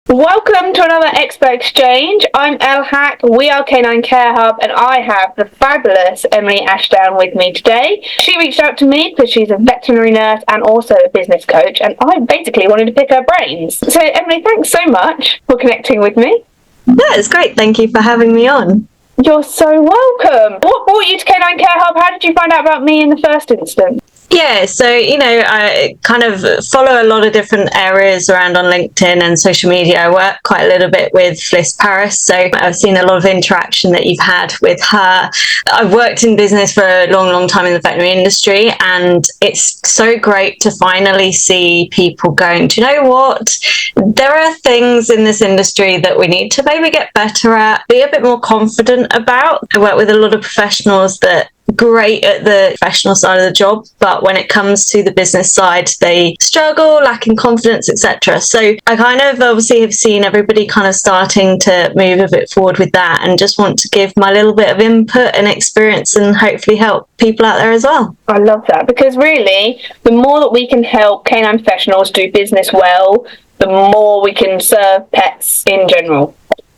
Welcome to another Expert Exchange. I'm El Hack, we are Canine Care Hub, and I have the fabulous Emily Ashdown with me today. She reached out to me because she's a veterinary nurse and also a business coach, and I basically wanted to pick her brains. So Emily, thanks so much for connecting with me. Yeah, it's great. Thank you for having me on. You're so welcome. What brought you to Canine Care Hub? How did you find out about me in the first instance? Yeah, so, I kind of follow a lot of different areas around on LinkedIn and social media. I work quite a little bit with Fliss Paris, so I've seen a lot of interaction that you've had with her. I've worked in business for a long, long time in the veterinary industry, and it's so great to finally see people going, do you know what? There are things in this industry that we need to maybe get better at, be a bit more confident about. I work with a lot of professionals that great at the professional side of the job, but when it comes to the business side, they struggle, lacking confidence, etc. So I kind of obviously have seen everybody kind of starting to move a bit forward with that, and just want to give my little bit of input and experience and hopefully help people out there as well. I love that, because really, the more that we can help canine professionals do business well, the more we can serve pets in general.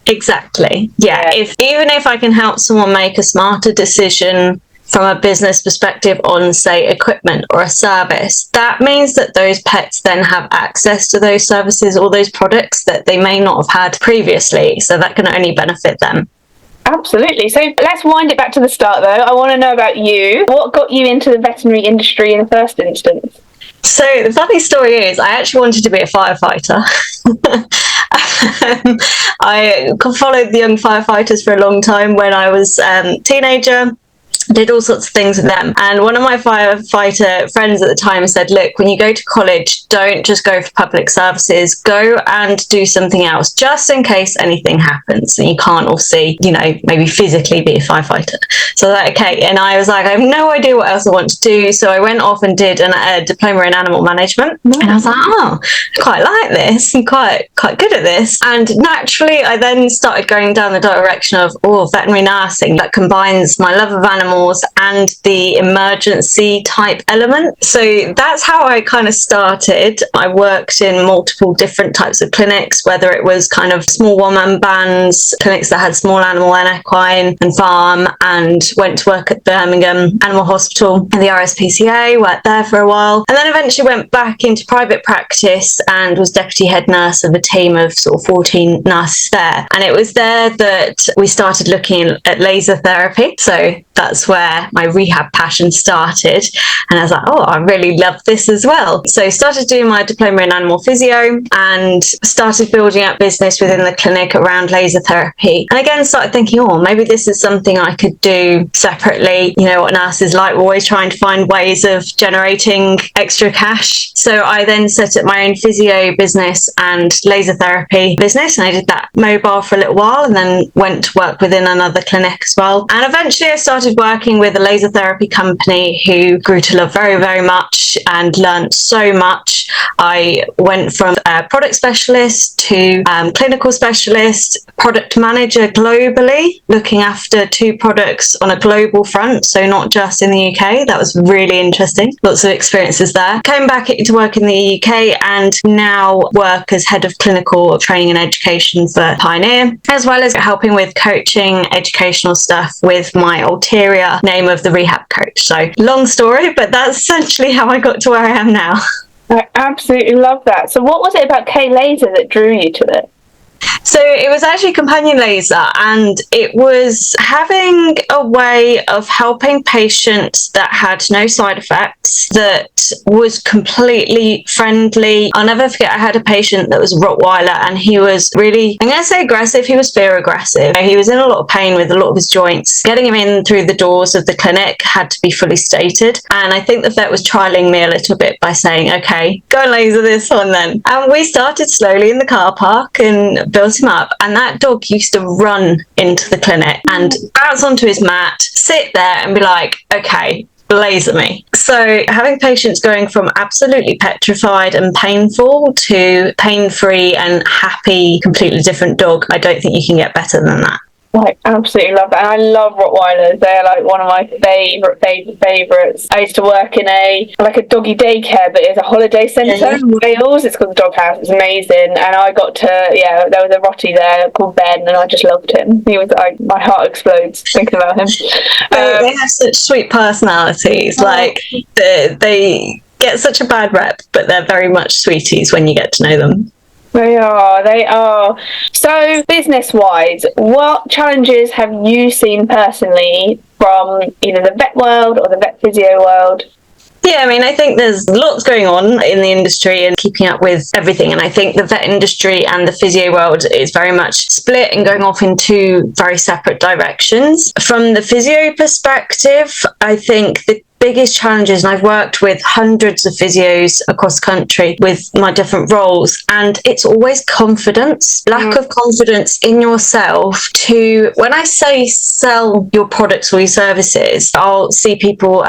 Exactly. Yeah. Even if I can help someone make a smarter decision from a business perspective on, say, equipment or a service, that means that those pets then have access to those services or those products that they may not have had previously. So that can only benefit them. Absolutely. So let's wind it back to the start, though. I want to know about you. What got you into the veterinary industry in the first instance? So the funny story is, I actually wanted to be a firefighter. I followed the young firefighters for a long time when I was a teenager. Did all sorts of things with them, and one of my firefighter friends at the time said, look, when you go to college, don't just go for public services, go and do something else just in case anything happens and you can't obviously, maybe physically be a firefighter. So I was like, okay, and I was like, I have no idea what else I want to do, so I went off and did a diploma in animal management. And I was like, I quite like this and quite good at this, and naturally I then started going down the direction of veterinary nursing that combines my love of animals and the emergency type element. So that's how I kind of started. I worked in multiple different types of clinics, whether it was kind of small one-man bands, clinics that had small animal and equine and farm, and went to work at Birmingham Animal Hospital and the RSPCA, worked there for a while, and then eventually went back into private practice and was deputy head nurse of a team of sort of 14 nurses there. And it was there that we started looking at laser therapy. So that's where my rehab passion started, and I was like, I really love this as well. So started doing my diploma in animal physio and started building up business within the clinic around laser therapy, and again started thinking, maybe this is something I could do separately. You know what nurses like, we're always trying to find ways of generating extra cash. So I then set up my own physio business and laser therapy business, and I did that mobile for a little while, and then went to work within another clinic as well. And eventually I started working with a laser therapy company who grew to love very, very much and learned so much. I went from a product specialist to clinical specialist, product manager globally, looking after 2 products on a global front, so not just in the UK. That was really interesting. Lots of experiences there. Came back to work in the UK and now work as head of clinical training and education for Pioneer, as well as helping with coaching, educational stuff with my ulterior name of the Rehab Coach. So long story, but that's essentially how I got to where I am now. I absolutely love that. So what was it about K-Laser that drew you to it? So it was actually companion laser, and it was having a way of helping patients that had no side effects, that was completely friendly. I'll never forget, I had a patient that was a Rottweiler, and he was really, I'm going to say aggressive, he was fear aggressive. He was in a lot of pain with a lot of his joints. Getting him in through the doors of the clinic had to be fully stated, and I think the vet was trialling me a little bit by saying, okay, go and laser this one then. And we started slowly in the car park and built him up, and that dog used to run into the clinic and bounce onto his mat, sit there and be like, okay, laser me. So having patients going from absolutely petrified and painful to pain-free and happy, completely different dog, I don't think you can get better than that. I absolutely love that. And I love Rottweilers. They're like one of my favourites. I used to work in a doggy daycare, but it's a holiday centre in Wales. It's called the Dog House. It's amazing. And I got to, there was a Rottie there called Ben, and I just loved him. He was, my heart explodes thinking about him. They have such sweet personalities. They get such a bad rep, but they're very much sweeties when you get to know them. They are. So, business-wise, what challenges have you seen personally from either the vet world or the vet physio world? Yeah, I mean, I think there's lots going on in the industry and keeping up with everything. And I think the vet industry and the physio world is very much split and going off in two very separate directions. From the physio perspective, I think the biggest challenges, and I've worked with hundreds of physios across the country with my different roles, and it's always confidence, lack of confidence in yourself to, when I say sell your products or your services, I'll see people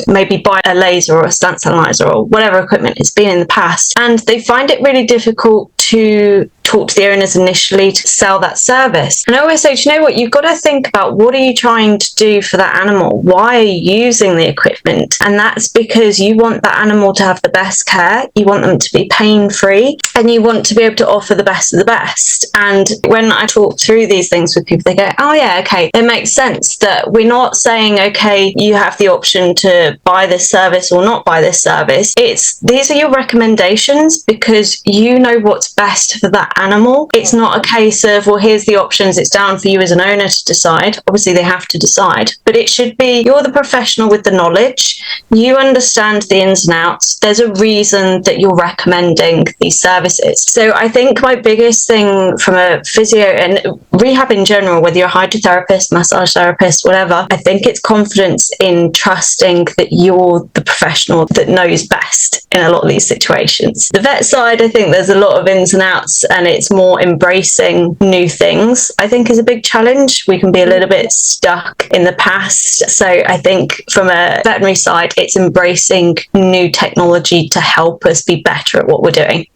maybe buy a laser or a stance analyzer or whatever equipment it's been in the past, and they find it really difficult to talk to the owners initially to sell that service. And I always say, do you know what, you've got to think about what are you trying to do for that animal? Why are you using the equipment? And that's because you want that animal to have the best care, you want them to be pain-free, and you want to be able to offer the best of the best. And when I talk through these things with people, they go, oh yeah, okay, it makes sense that we're not saying, okay, you have the option to buy this service or not buy this service. It's, these are your recommendations because you know what's best for that animal. It's not a case of, well, here's the options, it's down for you as an owner to decide. Obviously they have to decide, but it should be, you're the professional with the knowledge, you understand the ins and outs, there's a reason that you're recommending these services. So I think my biggest thing from a physio and rehab in general, whether you're a hydrotherapist, massage therapist, whatever, I think it's confidence in trusting that you're the professional that knows best in a lot of these situations. The vet side, I think there's a lot of ins and outs, and it's more embracing new things, I think, is a big challenge. We can be a little bit stuck in the past. So I think from a veterinary side, it's embracing new technology to help us be better at what we're doing.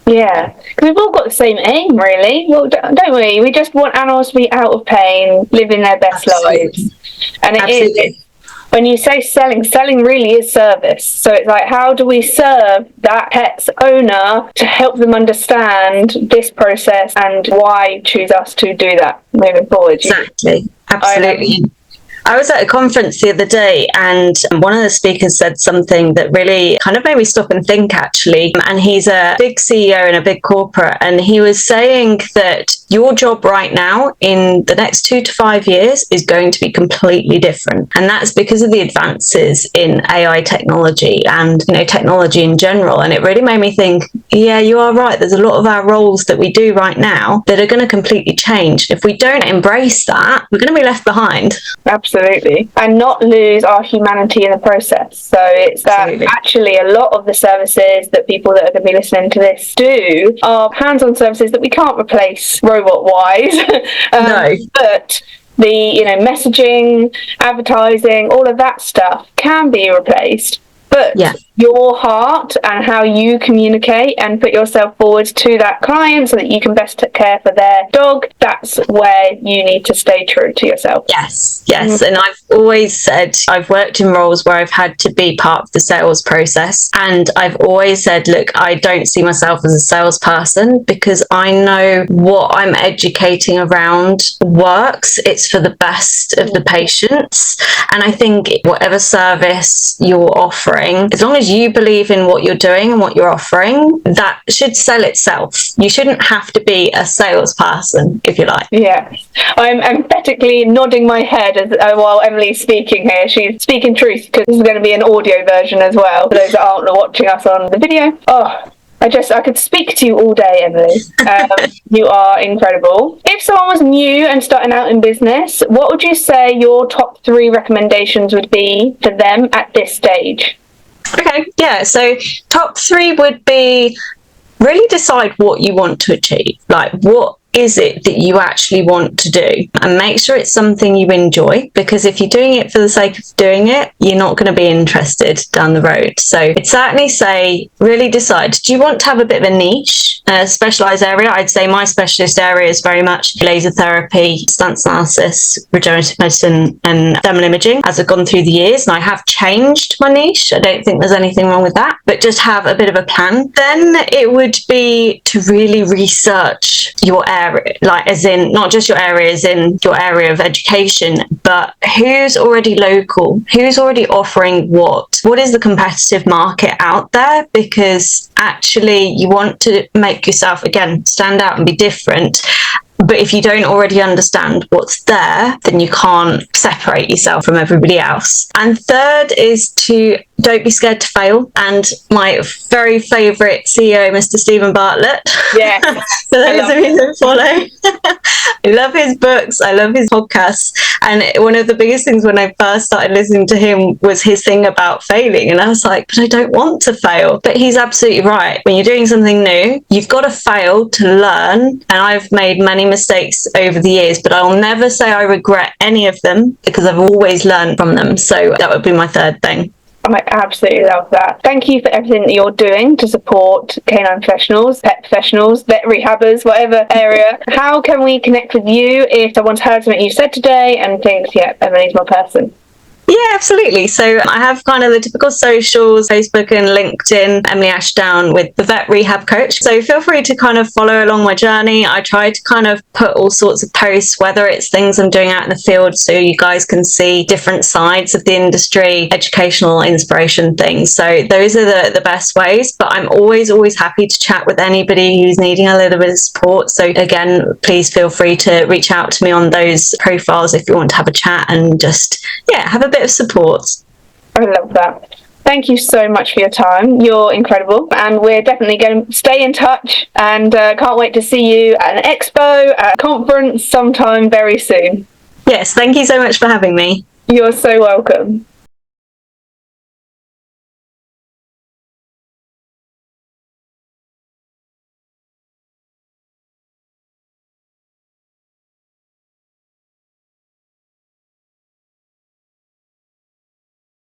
Yeah, because we've all got the same aim, really. Well, don't we? We just want animals to be out of pain, living their best lives. And it is. When you say selling really is service. So it's like, how do we serve that pet's owner to help them understand this process and why choose us to do that moving forward? Exactly. Absolutely. I was at a conference the other day, and one of the speakers said something that really kind of made me stop and think, actually. And he's a big CEO in a big corporate, and he was saying that your job right now in the next 2 to 5 years is going to be completely different. And that's because of the advances in AI technology and, technology in general. And it really made me think, yeah, you are right. There's a lot of our roles that we do right now that are going to completely change. If we don't embrace that, we're going to be left behind. Absolutely. And not lose our humanity in the process. So it's that actually a lot of the services that people that are going to be listening to this do are hands-on services that we can't replace robot-wise. No. But the, messaging, advertising, all of that stuff can be replaced. But your heart and how you communicate and put yourself forward to that client so that you can best take care for their dog, that's where you need to stay true to yourself. Yes. And I've always said, I've worked in roles where I've had to be part of the sales process, and I've always said, look, I don't see myself as a salesperson because I know what I'm educating around works. It's for the best of the patients. And I think whatever service you're offering, as long as you believe in what you're doing and what you're offering, that should sell itself. You shouldn't have to be a salesperson, if you like. Yeah. I'm emphatically nodding my head while Emily's speaking here. She's speaking truth because this is going to be an audio version as well, for those that aren't watching us on the video. I could speak to you all day, Emily. You are incredible. If someone was new and starting out in business, what would you say your top 3 recommendations would be for them at this stage? Okay, yeah, so top 3 would be really decide what you want to achieve. Like, what is it that you actually want to do, and make sure it's something you enjoy, because if you're doing it for the sake of doing it, you're not going to be interested down the road. So I'd certainly say really decide, do you want to have a bit of a niche, a specialised area? I'd say my specialist area is very much laser therapy, stance analysis, regenerative medicine and thermal imaging as I've gone through the years, and I have changed my niche. I don't think there's anything wrong with that, but just have a bit of a plan. Then it would be to really research your area, like as in not just your area, as in your area of education, but who's already local, who's already offering what is the competitive market out there, because actually you want to make yourself, again, stand out and be different. But if you don't already understand what's there, then you can't separate yourself from everybody else. And third is to don't be scared to fail. And my very favourite CEO, Mr. Stephen Bartlett. Yeah. For those of you that follow, I love his books. I love his podcasts. And one of the biggest things when I first started listening to him was his thing about failing. And I was like, but I don't want to fail. But he's absolutely right. When you're doing something new, you've got to fail to learn. And I've made many mistakes over the years, but I'll never say I regret any of them, because I've always learned from them. So that would be my third thing. I absolutely love that. Thank you for everything that you're doing to support canine professionals, pet professionals, vet rehabbers, whatever area. How can we connect with you if someone's heard something you said today and thinks, yeah, Emily's my person? Yeah, absolutely. So I have kind of the typical socials, Facebook and LinkedIn, Emily Ashdown with the Vet Rehab Coach. So feel free to kind of follow along my journey. I try to kind of put all sorts of posts, whether it's things I'm doing out in the field, so you guys can see different sides of the industry, educational inspiration things. So those are the best ways. But I'm always happy to chat with anybody who's needing a little bit of support. So again, please feel free to reach out to me on those profiles if you want to have a chat and just, have a bit of support. I love that. Thank you so much for your time. You're incredible, and we're definitely going to stay in touch, and can't wait to see you at an expo, at a conference sometime very soon. Yes, thank you so much for having me. You're so welcome.